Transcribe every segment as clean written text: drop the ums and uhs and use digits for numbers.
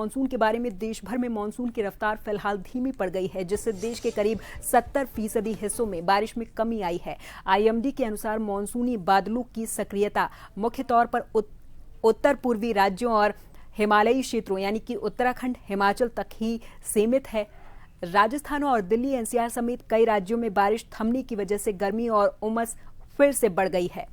Monsoon के बारे में देश भर में मानसून की रफ्तार फिलहाल धीमी पड़ गई है, जिससे देश के करीब 70% हिस्सों में बारिश में कमी आई है। आईएमडी के अनुसार मानसूनी बादलों की सक्रियता मुख्य तौर पर उत्तर पूर्वी राज्यों और हिमालयी क्षेत्रों यानी कि उत्तराखंड, हिमाचल तक ही सीमित है। राजस्थान और दिल्ली एनसीआर समेत कई राज्यों में बारिश थमने की वजह से गर्मी और उमस फिर से बढ़ गई है।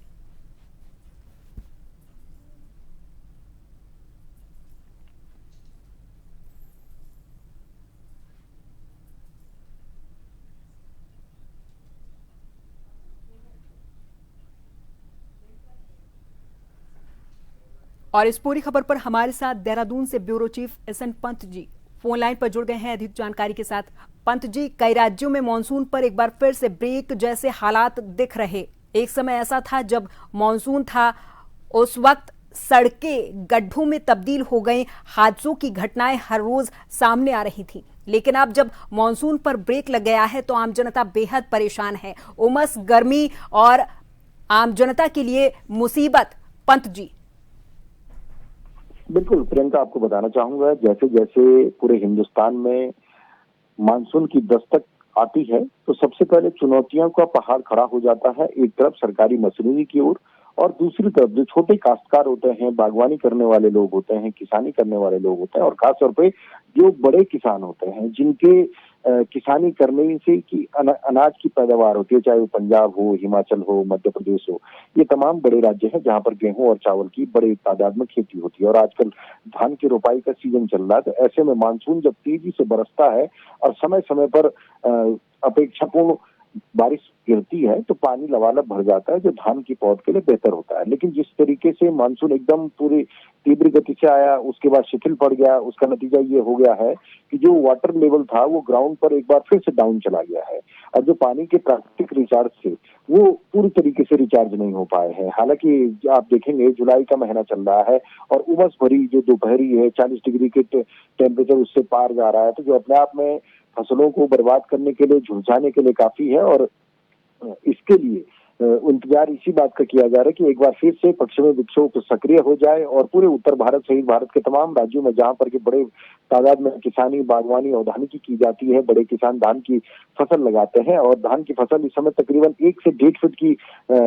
और इस पूरी खबर पर हमारे साथ देहरादून से bureau chief SN Pant ji phone line पर जुड़ गए हैं अधिक जानकारी के साथ। पंत जी, कई राज्यों में मानसून पर एक बार फिर से ब्रेक जैसे हालात दिख रहे। एक समय ऐसा था जब मानसून था, उस वक्त सड़कें गड्ढों में तब्दील हो गई, हादसों की घटनाएं हर रोज सामने आ रही थी। लेकिन अब जब मानसून पर ब्रेक लग गया है तो आम जनता बेहद परेशान है। उमस, गर्मी और आम जनता के लिए मुसीबत। पंत जी। बिल्कुल प्रियंका, आपको बताना चाहूंगा, जैसे जैसे पूरे हिंदुस्तान में मानसून की दस्तक आती है तो सबसे पहले चुनौतियों का पहाड़ खड़ा हो जाता है। एक तरफ सरकारी मशीनरी की ओर और दूसरी तरफ जो छोटे काश्तकार होते हैं, बागवानी करने वाले लोग होते हैं, किसानी करने वाले लोग होते हैं और खासतौर पे जो बड़े किसान होते हैं जिनके किसानी करने से की अनाज की पैदावार होती है, चाहे वो पंजाब हो, हिमाचल हो, मध्य प्रदेश हो, ये तमाम बड़े राज्य हैं जहां पर गेहूं और चावल की बड़ी तादाद में खेती होती है। और आजकल धान की रोपाई का सीजन चल रहा है, तो ऐसे में मानसून जब तेजी से बरसता है और समय समय पर अपेक्षापूर्ण बारिश गिरती है तो पानी लबालब भर जाता है, जो धान की पौध के लिए बेहतर होता है। लेकिन जिस तरीके से मानसून एकदम पूरी तीव्र गति से आया, उसके बाद शिथिल पड़ गया, उसका नतीजा ये हो गया है कि जो वाटर लेवल था वो ग्राउंड पर एक बार फिर से डाउन चला गया है और जो पानी के प्राकृतिक रिचार्ज थे वो पूरी तरीके से रिचार्ज नहीं हो पाए हैं। हालांकि आप देखेंगे जुलाई का महीना चल रहा है और उमस भरी जो दोपहरी है, 40 डिग्री के टेम्परेचर उससे पार जा रहा है, तो जो अपने आप में फसलों को बर्बाद करने के लिए, झुलसाने के लिए काफी है। और इसके लिए इंतजार इसी बात का किया जा रहा है कि एक बार फिर से पश्चिमी विक्षोभ सक्रिय हो जाए और पूरे उत्तर भारत सहित भारत के तमाम राज्यों में जहां पर के बड़े तादाद में किसानी, बागवानी और धानिकी की जाती है, बड़े किसान धान की फसल लगाते हैं और धान की फसल इस समय तकरीबन 1 से 1.5 फीट की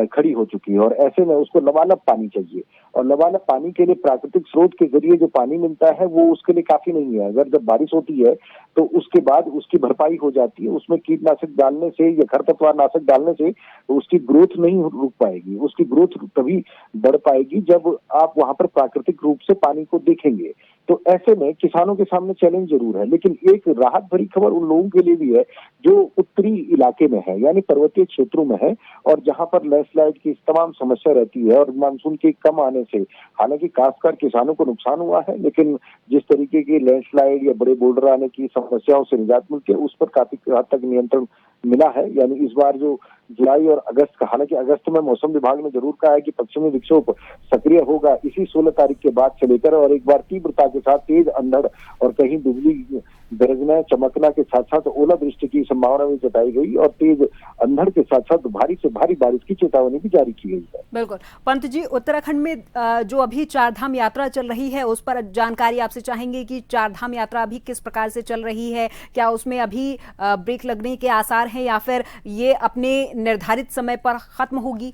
खड़ी हो चुकी है और ऐसे में उसको लबालब पानी चाहिए और लबालब पानी के लिए प्राकृतिक स्रोत के जरिए जो पानी मिलता है वो उसके लिए काफी नहीं है। अगर जब बारिश होती है तो उसके बाद उसकी भरपाई हो जाती है, उसमें कीटनाशक डालने से या खरपतवार नाशक डालने से उसकी ग्रोथ नहीं रुक पाएगी। उसकी ग्रोथ तभी बढ़ पाएगी जब आप वहां पर प्राकृतिक रूप से पानी को देखेंगे। तो ऐसे में किसानों के सामने चैलेंज जरूर है, लेकिन एक राहत भरी खबर उन लोगों के लिए भी है जो उत्तरी इलाके में है, यानी पर्वतीय क्षेत्रों में है और जहां पर लैंडस्लाइड की तमाम समस्या रहती है और मानसून के कम आने से हालांकि खासकर किसानों को नुकसान हुआ है, लेकिन जिस तरीके की लैंडस्लाइड या बड़े बोल्डर आने की समस्याओं से निजात मिलती है उस पर काफी हद तक नियंत्रण मिला है। यानी इस बार जो जुलाई और अगस्त का, हालांकि अगस्त में मौसम विभाग ने जरूर कहा है कि पश्चिमी विक्षोभ सक्रिय होगा इसी 16 तारीख के बाद से लेकर और एक बार तीव्रता के साथ तेज अंधड़ और कहीं बिजली गरजना, चमकना के साथ साथ ओलावृष्टि की संभावना भी जताई गई और तेज अंधड़ के साथ साथ भारी से भारी बारिश की चेतावनी भी जारी की गई है। बिल्कुल पंत जी, उत्तराखंड में जो अभी चारधाम यात्रा चल रही है उस पर जानकारी आपसे चाहेंगे कि चारधाम यात्रा अभी किस प्रकार से चल रही है, क्या उसमें अभी ब्रेक लगने के आसार हैं या फिर ये अपने निर्धारित समय पर खत्म होगी?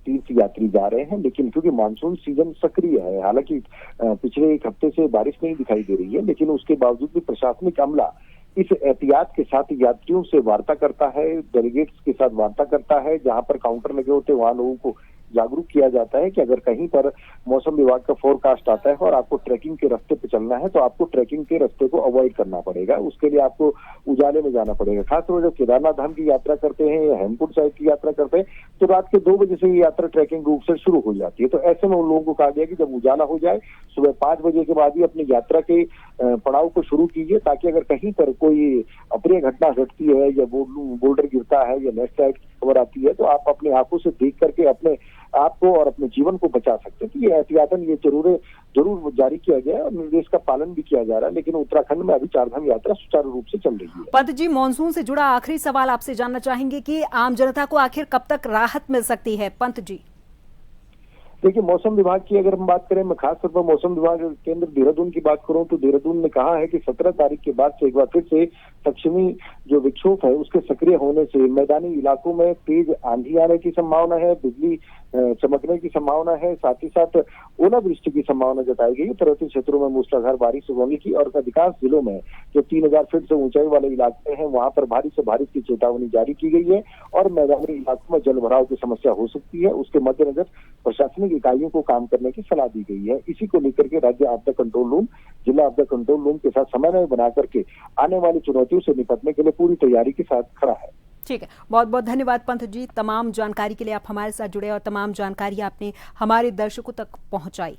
तीर्थ यात्री जा रहे हैं, लेकिन क्योंकि मानसून सीजन सक्रिय है, हालांकि पिछले 1 हफ्ते से बारिश नहीं दिखाई दे रही है, लेकिन उसके बावजूद भी प्रशासनिक अमला इस एहतियात के साथ यात्रियों से वार्ता करता है, डेलीगेट्स के साथ वार्ता करता है, जहां पर काउंटर लगे होते हैं वहां लोगों को जागरूक किया जाता है कि अगर कहीं पर मौसम विभाग का फोरकास्ट आता है और आपको ट्रैकिंग के रास्ते पे चलना है तो आपको ट्रैकिंग के रास्ते को अवॉइड करना पड़ेगा। उसके लिए आपको उजाले में जाना पड़ेगा। खासतौर जब केदारनाथ धाम की यात्रा करते हैं या हेमकुंड साहिब की यात्रा करते हैं तो रात के 2 बजे से ये यात्रा ट्रैकिंग रूप से शुरू हो जाती है। तो ऐसे में उन लोगों को कहा गया कि जब उजाला हो जाए सुबह 5 बजे के बाद ही अपनी यात्रा के पड़ाव को शुरू कीजिए, ताकि अगर कहीं पर कोई अप्रिय घटना घटती है या बोल्डर गिरता है या लैंडस्लाइड खबर आती है तो आप अपनी आंखों से देख करके अपने आपको और अपने जीवन को बचा सकते हैं। तो ये एहतियातन ये जरूर जारी किया गया है और निर्देश का पालन भी किया जा रहा है। लेकिन उत्तराखंड में अभी चारधाम यात्रा सुचारू रूप से चल रही है। पंत जी, मानसून से जुड़ा आखिरी सवाल आपसे जानना चाहेंगे कि आम जनता को आखिर कब तक राहत मिल सकती है? पंत जी, देखिए, मौसम विभाग की अगर हम बात करें, मैं खास तौर पर मौसम विभाग केंद्र देहरादून की बात करूं तो देहरादून ने कहा है कि 17 तारीख के बाद से एक बार फिर से पश्चिमी जो विक्षोभ है उसके सक्रिय होने से मैदानी इलाकों में तेज आंधी आने की संभावना है, बिजली चमकने की संभावना है, साथ ही साथ ओलावृष्टि की संभावना जताई गई। पर्वतीय क्षेत्रों में मूसलाधार बारिश होने की और अधिकांश जिलों में जो 3000 फीट से ऊंचाई वाले इलाके हैं वहां पर भारी से भारी की चेतावनी जारी की गई है और मैदानी इलाकों में जल भराव की समस्या हो सकती है। उसके मद्देनजर प्रशासनिक इकाइयों को काम करने की सलाह दी गई है। इसी को लेकर के राज्य आपदा कंट्रोल रूम, जिला आपदा कंट्रोल रूम के साथ समन्वय बना करके आने वाली चुनौतियों से निपटने के लिए पूरी तैयारी के साथ खड़ा है। ठीक है, बहुत बहुत धन्यवाद पंत जी। तमाम जानकारी के लिए आप हमारे साथ जुड़े और तमाम जानकारी आपने हमारे दर्शकों तक पहुंचाई।